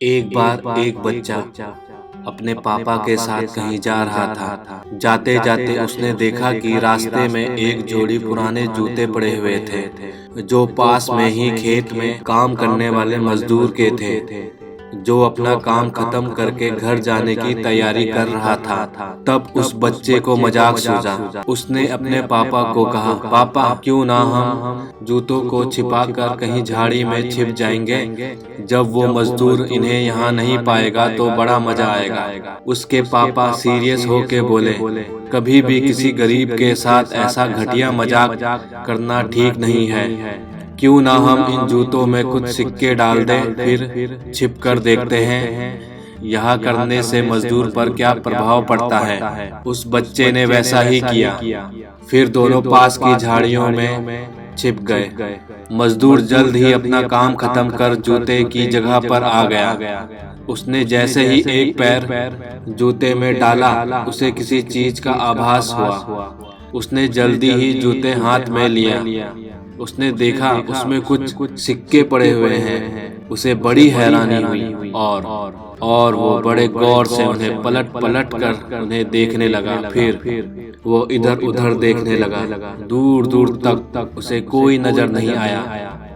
एक बार एक बच्चा अपने पापा के साथ कहीं जा रहा था। जाते जाते उसने देखा कि रास्ते में एक जोड़ी पुराने जूते पड़े हुए थे, जो पास में ही खेत में काम करने वाले मजदूर के थे, जो अपना काम खत्म करके घर जाने की तैयारी कर रहा था। तब उस बच्चे को मजाक सूझा। उसने अपने पापा को कहा, पापा क्यों ना हम जूतों को छिपाकर कहीं झाड़ी में छिप जाएंगे। जब वो मजदूर इन्हें यहाँ नहीं पाएगा तो बड़ा मजा आएगा। उसके पापा सीरियस होके बोले, कभी भी किसी गरीब के साथ ऐसा घटिया मजाक करना ठीक नहीं है। क्यों ना हम इन जूतों में कुछ सिक्के डाल दें, फिर छिप कर देखते हैं यह करने से मजदूर पर क्या प्रभाव पड़ता है। उस बच्चे ने वैसा ही किया। फिर दोनों पास की झाड़ियों में छिप गए। मजदूर जल्द ही अपना काम खत्म कर जूते की जगह पर आ गया। उसने जैसे ही एक पैर जूते में डाला, उसे किसी चीज का आभास हुआ। उसने जल्दी ही जूते हाथ में लिया। उसने देखा उसमें कुछ सिक्के पड़े हुए हैं। उसे बड़ी हैरानी हुई और वो बड़े गौर से उन्हें पलट पलट कर उन्हें देखने लगा। फिर वो इधर उधर देखने लगा। दूर दूर तक उसे कोई नजर नहीं आया।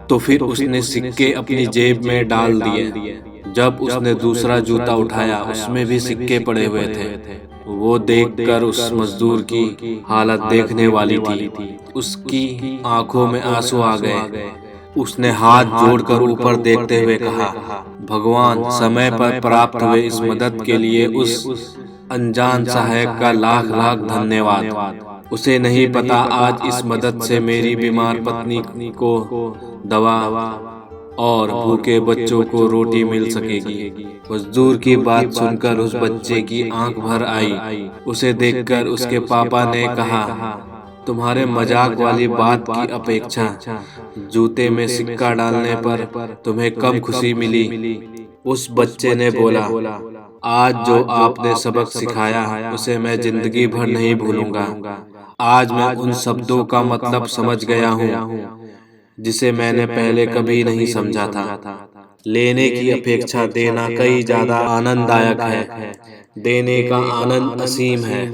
तो फिर उसने सिक्के अपनी जेब में डाल दिए। जब उसने दूसरा जूता उठाया, उसमें भी सिक्के पड़े हुए थे। वो देखकर उस मजदूर की हालत देखने वाली थी। उसकी आंखों में आंसू आ गए। उसने हाथ जोड़कर ऊपर देखते हुए कहा, भगवान, समय पर प्राप्त हुए इस मदद के लिए उस अनजान सहायक का लाख लाख धन्यवाद। उसे नहीं पता आज इस मदद से मेरी बीमार पत्नी को दवा और भूखे बच्चों को रोटी मिल सकेगी। मजदूर की बात सुनकर उस बच्चे की आंख भर आई। उसे देखकर उसके पापा ने कहा, तुम्हारे मजाक वाली बात की अपेक्षा जूते में सिक्का डालने पर तुम्हें कम खुशी मिली। उस बच्चे ने बोला, आज जो आपने सबक सिखाया उसे मैं जिंदगी भर नहीं भूलूंगा। आज मैं उन शब्दों का मतलब समझ गया हूँ जिसे मैंने पहले कभी नहीं समझा था। लेने की अपेक्षा देना कई ज्यादा आनंददायक है। देने का आनंद असीम है।